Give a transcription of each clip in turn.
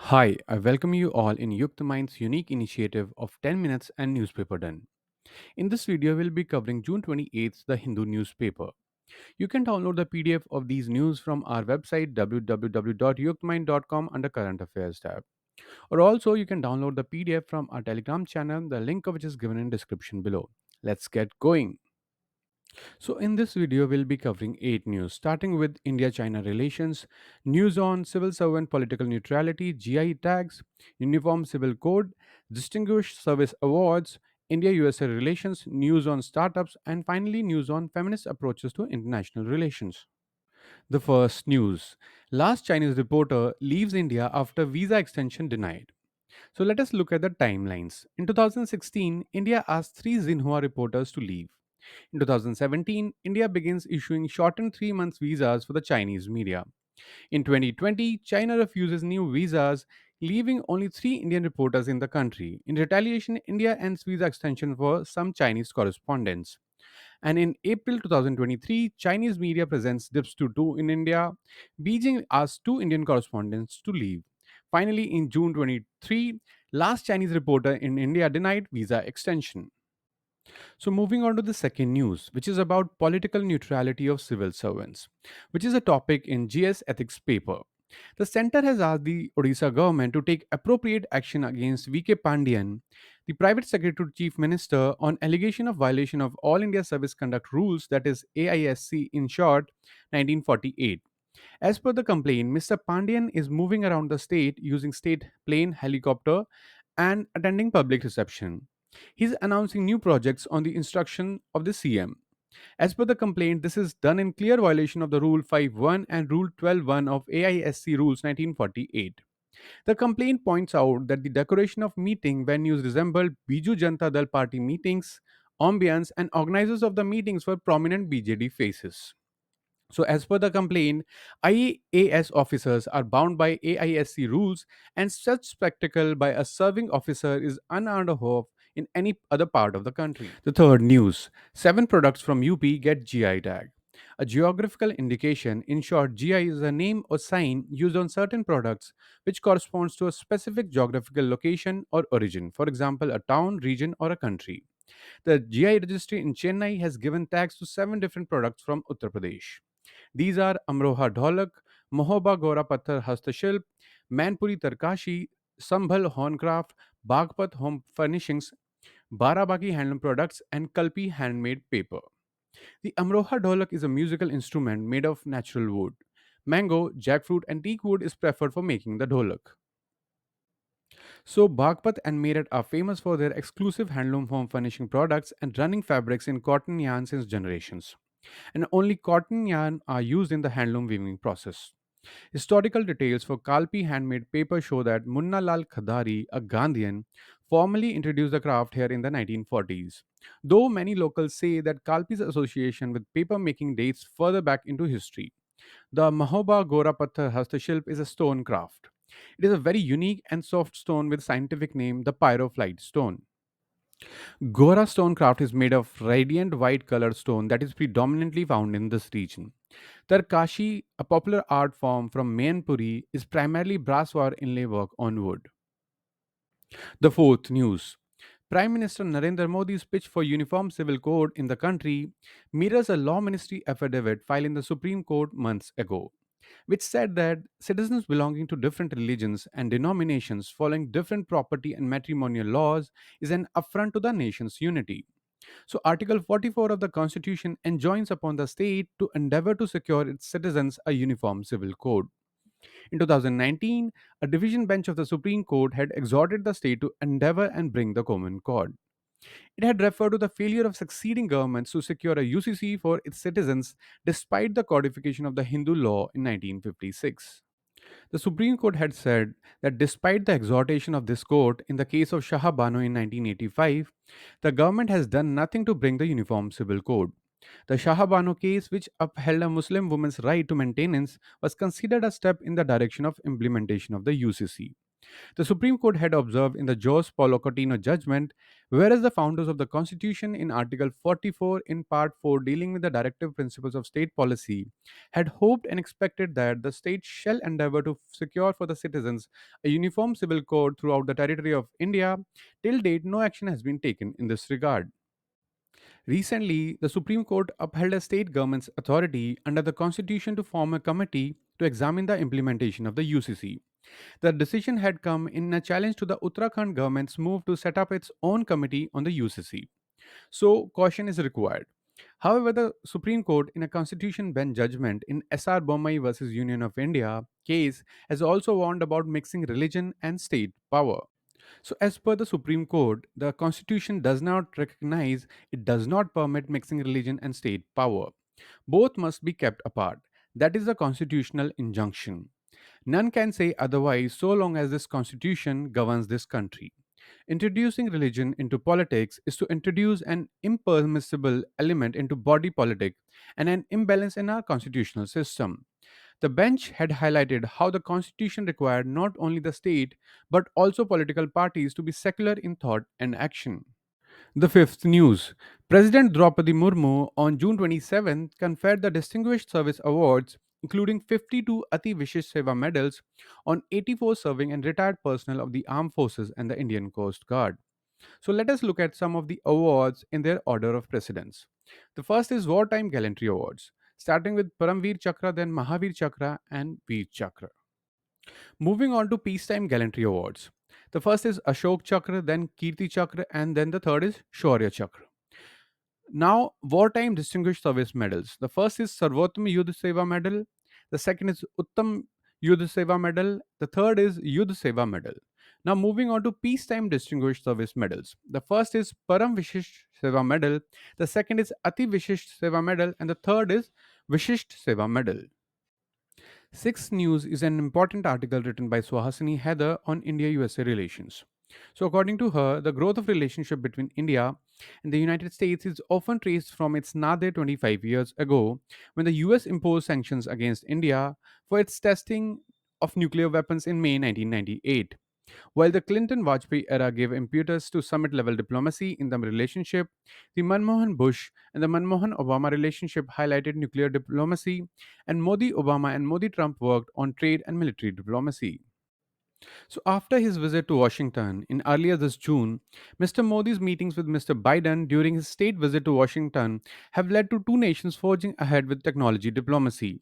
Hi, I welcome you all in YuktMind's unique initiative of 10 minutes and newspaper done. In this video, we'll be covering June 28th, the Hindu newspaper. You can download the PDF of these news from our website www.yuktmind.com under Current Affairs tab. Or also, you can download the PDF from our Telegram channel, the link of which is given in description below. Let's get going. So, in this video, we'll be covering 8 news, starting with India China relations, news on civil servant political neutrality, GI tags, Uniform Civil Code, Distinguished Service Awards, India USA relations, news on startups, and finally, news on feminist approaches to international relations. The first news: last Chinese reporter leaves India after visa extension denied. So let us look at the timelines. In 2016, India asked three Xinhua reporters to leave. In 2017, India begins issuing shortened 3 months visas for the Chinese media. In 2020, China refuses new visas, leaving only three Indian reporters in the country. In retaliation, India ends visa extension for some Chinese correspondents. And in April 2023, Chinese media presence dips to two in India. Beijing asks two Indian correspondents to leave. Finally, in June 23, last Chinese reporter in India denied visa extension. So, moving on to the second news, which is about political neutrality of civil servants, which is a topic in GS ethics paper. The center has asked the Odisha government to take appropriate action against VK Pandian, the private secretary to chief minister, on allegation of violation of All India Service Conduct Rules, that is AISC in short, 1948. As per the complaint, Mr. Pandian is moving around the state using state plane, helicopter, and attending public reception. He's announcing new projects on the instruction of the CM. As per the complaint, this is done in clear violation of the Rule 5.1 and Rule 12.1 of AISC Rules 1948. The complaint points out that the decoration of meeting venues resembled Biju Janata Dal party meetings, ambience, and organizers of the meetings were prominent BJD faces. So, as per the complaint, IAS officers are bound by AISC rules, and such spectacle by a serving officer is unheard of in any other part of the country. The third news: seven products from UP get GI tag. A geographical indication, in short, GI is a name or sign used on certain products which corresponds to a specific geographical location or origin, for example, a town, region, or a country. The GI registry in Chennai has given tags to seven different products from Uttar Pradesh. These are Amroha Dholak, Mohoba Gora Patthar Hastashilp, Manpuri Tarkashi, Sambhal Horncraft, Bagpat Home Furnishings, Barabaki Handloom Products, and Kalpi Handmade Paper. The Amroha Dholak is a musical instrument made of natural wood. Mango, jackfruit, and teak wood is preferred for making the dholak. So, Bagpat and Meerut are famous for their exclusive handloom home furnishing products and running fabrics in cotton yarn since generations. And only cotton yarn are used in the handloom weaving process. Historical details for Kalpi handmade paper show that Munna Lal Khadari, a Gandhian, formally introduced the craft here in the 1940s. Though many locals say that Kalpi's association with paper making dates further back into history. The Mahoba Gora Patthar Hastashilp is a stone craft. It is a very unique and soft stone with scientific name the pyroflite stone. Gora stone craft is made of radiant white colored stone that is predominantly found in this region. Tarkashi, a popular art form from Mainpuri, is primarily brassware inlay work on wood. The fourth news: Prime Minister Narendra Modi's pitch for uniform civil code in the country mirrors a law ministry affidavit filed in the Supreme Court months ago, which said that citizens belonging to different religions and denominations following different property and matrimonial laws is an affront to the nation's unity. So, Article 44 of the Constitution enjoins upon the state to endeavor to secure its citizens a uniform civil code. In 2019, a division bench of the Supreme Court had exhorted the state to endeavor and bring the common code. It had referred to the failure of succeeding governments to secure a UCC for its citizens despite the codification of the Hindu law in 1956. The Supreme Court had said that despite the exhortation of this court in the case of Shah Bano in 1985, the government has done nothing to bring the Uniform Civil Code. The Shah Bano case, which upheld a Muslim woman's right to maintenance, was considered a step in the direction of implementation of the UCC. The Supreme Court had observed in the Jose Paulo Coutinho judgment, whereas the founders of the Constitution in Article 44 in Part 4 dealing with the directive principles of state policy had hoped and expected that the state shall endeavor to secure for the citizens a uniform civil code throughout the territory of India. Till date, no action has been taken in this regard. Recently, the Supreme Court upheld a state government's authority under the Constitution to form a committee to examine the implementation of the UCC. The decision had come in a challenge to the Uttarakhand government's move to set up its own committee on the UCC. So, caution is required. However, the Supreme Court, in a constitution bench judgment in S.R. Bommai versus Union of India case, has also warned about mixing religion and state power. So, as per the Supreme Court, the Constitution does not recognize, it does not permit mixing religion and state power. Both must be kept apart. That is the constitutional injunction. None can say otherwise so long as this constitution governs this country. Introducing religion into politics is to introduce an impermissible element into body politic and an imbalance in our constitutional system. The bench had highlighted how the constitution required not only the state but also political parties to be secular in thought and action. The fifth news. President Draupadi Murmu on June 27th conferred the Distinguished Service Awards, including 52 Ati Vishish Seva medals, on 84 serving and retired personnel of the armed forces and the Indian Coast Guard. So let us look at some of the awards in their order of precedence. The first is Wartime Gallantry Awards, starting with Paramveer Chakra, then Mahavir Chakra, and Veer Chakra. Moving on to Peacetime Gallantry Awards. The first is Ashok Chakra, then Kirti Chakra, and then the third is Shaurya Chakra. Now, wartime distinguished service medals. The first is Sarvottam Yudh Seva Medal. The second is Uttam Yudh Seva Medal. The third is Yudh Seva Medal. Now, moving on to peacetime distinguished service medals. The first is Param Vishisht Seva Medal. The second is Ati Vishisht Seva Medal. And the third is Vishisht Seva Medal. Sixth News is an important article written by Swahasini Heather on India USA relations. So, according to her, the growth of relationship between India and the United States is often traced from its nade 25 years ago when the US imposed sanctions against India for its testing of nuclear weapons in May 1998. While the Clinton Vajpayee era gave impetus to summit level diplomacy in the relationship, the Manmohan Bush and the Manmohan Obama relationship highlighted nuclear diplomacy, and Modi Obama and Modi Trump worked on trade and military diplomacy. So, after his visit to Washington in earlier this June, Mr. Modi's meetings with Mr. Biden during his state visit to Washington have led to two nations forging ahead with technology diplomacy,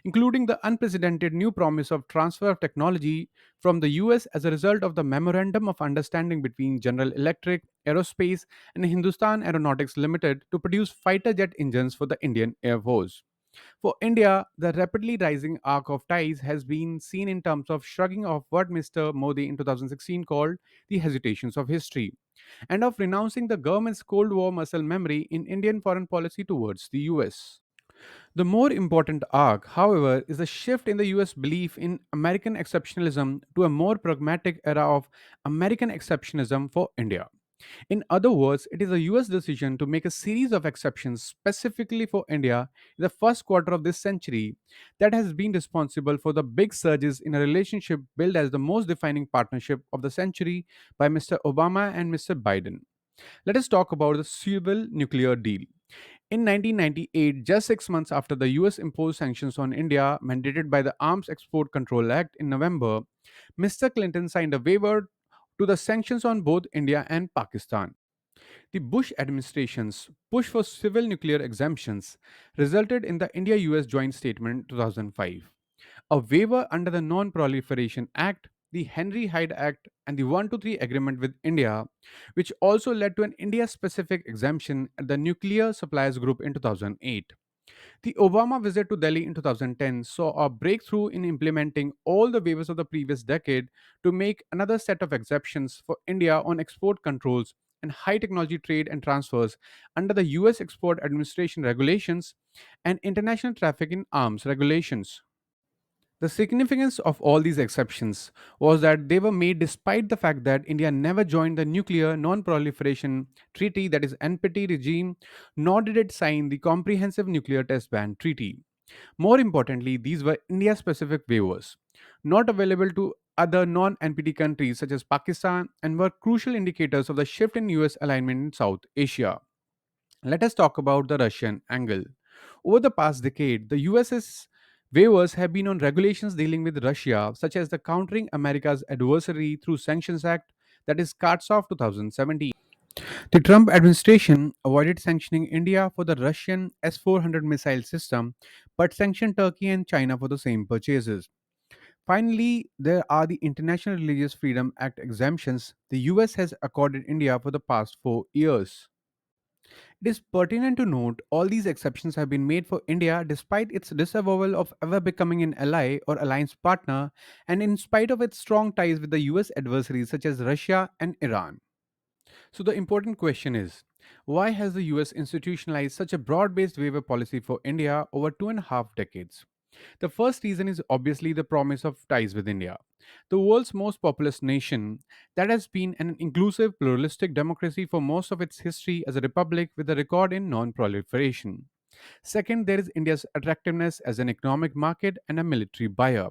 including the unprecedented new promise of transfer of technology from the US as a result of the Memorandum of Understanding between General Electric, Aerospace, and Hindustan Aeronautics Limited to produce fighter jet engines for the Indian Air Force. For India, the rapidly rising arc of ties has been seen in terms of shrugging off what Mr. Modi in 2016 called the hesitations of history, and of renouncing the government's Cold War muscle memory in Indian foreign policy towards the US. The more important arc, however, is the shift in the US belief in American exceptionalism to a more pragmatic era of American exceptionism for India. In other words, it is a US decision to make a series of exceptions specifically for India in the first quarter of this century that has been responsible for the big surges in a relationship billed as the most defining partnership of the century by Mr. Obama and Mr. Biden. Let us talk about the civil nuclear deal. In 1998, just 6 months after the US imposed sanctions on India mandated by the Arms Export Control Act in November, Mr. Clinton signed a waiver to the sanctions on both India and Pakistan. The Bush administration's push for civil nuclear exemptions resulted in the India US Joint Statement 2005, a waiver under the Non Proliferation Act, the Henry Hyde Act, and the 123 Agreement with India, which also led to an India specific exemption at the Nuclear Suppliers Group in 2008. The Obama visit to Delhi in 2010 saw a breakthrough in implementing all the waivers of the previous decade to make another set of exceptions for India on export controls and high technology trade and transfers under the US Export Administration regulations and international traffic in arms regulations. The significance of all these exceptions was that they were made despite the fact that India never joined the Nuclear Non Proliferation Treaty, that is NPT regime, nor did it sign the Comprehensive Nuclear Test Ban Treaty. More importantly, these were India specific waivers. not available to other non NPT countries such as Pakistan, and were crucial indicators of the shift in US alignment in South Asia. Let us talk about the Russian angle. Over the past decade, the US's waivers have been on regulations dealing with Russia, such as the Countering America's Adversary Through Sanctions Act, that is CARTS of 2017. The Trump administration avoided sanctioning India for the Russian S 400 missile system, but sanctioned Turkey and China for the same purchases. Finally, there are the International Religious Freedom Act exemptions the US has accorded India for the past 4 years. It is pertinent to note all these exceptions have been made for India despite its disavowal of ever becoming an ally or alliance partner, and in spite of its strong ties with the US adversaries such as Russia and Iran. So, the important question is, why has the US institutionalized such a broad based waiver policy for India over 2.5 decades? The first reason is obviously the promise of ties with India, the world's most populous nation that has been an inclusive, pluralistic democracy for most of its history as a republic with a record in non proliferation. Second, there is India's attractiveness as an economic market and a military buyer.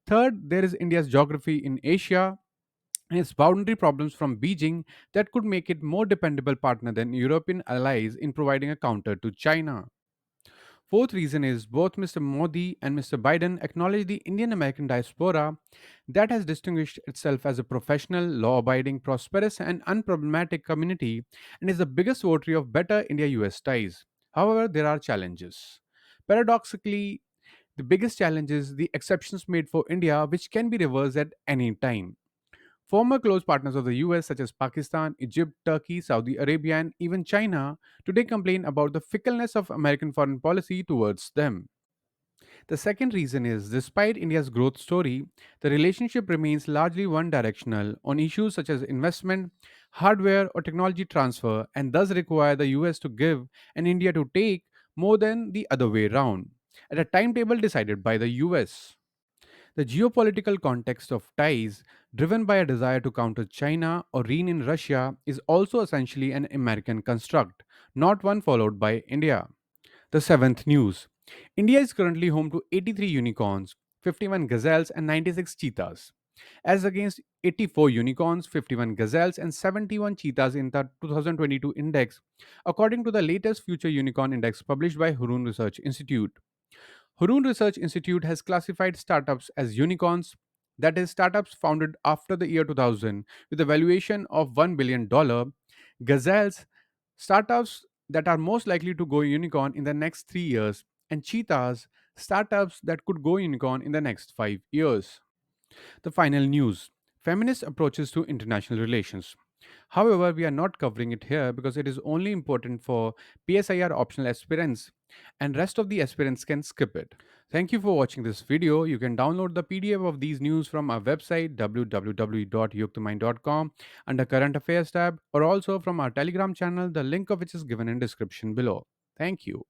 Third, there is India's geography in Asia and its boundary problems from Beijing that could make it more dependable partner than European allies in providing a counter to China. Fourth reason is both Mr. Modi and Mr. Biden acknowledge the Indian American diaspora that has distinguished itself as a professional, law abiding, prosperous, and unproblematic community and is the biggest votary of better India US ties. However, there are challenges. Paradoxically, the biggest challenge is the exceptions made for India, which can be reversed at any time. Former close partners of the US, such as Pakistan, Egypt, Turkey, Saudi Arabia, and even China, today complain about the fickleness of American foreign policy towards them. The second reason is despite India's growth story, the relationship remains largely one directional on issues such as investment, hardware, or technology transfer, and thus require the US to give and India to take more than the other way round, at a timetable decided by the US. The geopolitical context of ties, driven by a desire to counter China or rein in Russia, is also essentially an American construct, not one followed by India. The seventh news: India is currently home to 83 unicorns, 51 gazelles, and 96 cheetahs, as against 84 unicorns, 51 gazelles, and 71 cheetahs in the 2022 index, according to the latest Future Unicorn Index published by Hurun Research Institute. Hurun Research Institute has classified startups as unicorns, that is, startups founded after the year 2000 with a valuation of $1 billion, gazelles, startups that are most likely to go unicorn in the next 3 years, and cheetahs, startups that could go unicorn in the next 5 years. The final news: feminist approaches to international relations. However, we are not covering it here because it is only important for PSIR optional aspirants, and rest of the aspirants can skip it. Thank you for watching this video. You can download the PDF of these news from our website www.yuktmind.com under current affairs tab, or also from our Telegram channel, the link of which is given in description below. Thank you.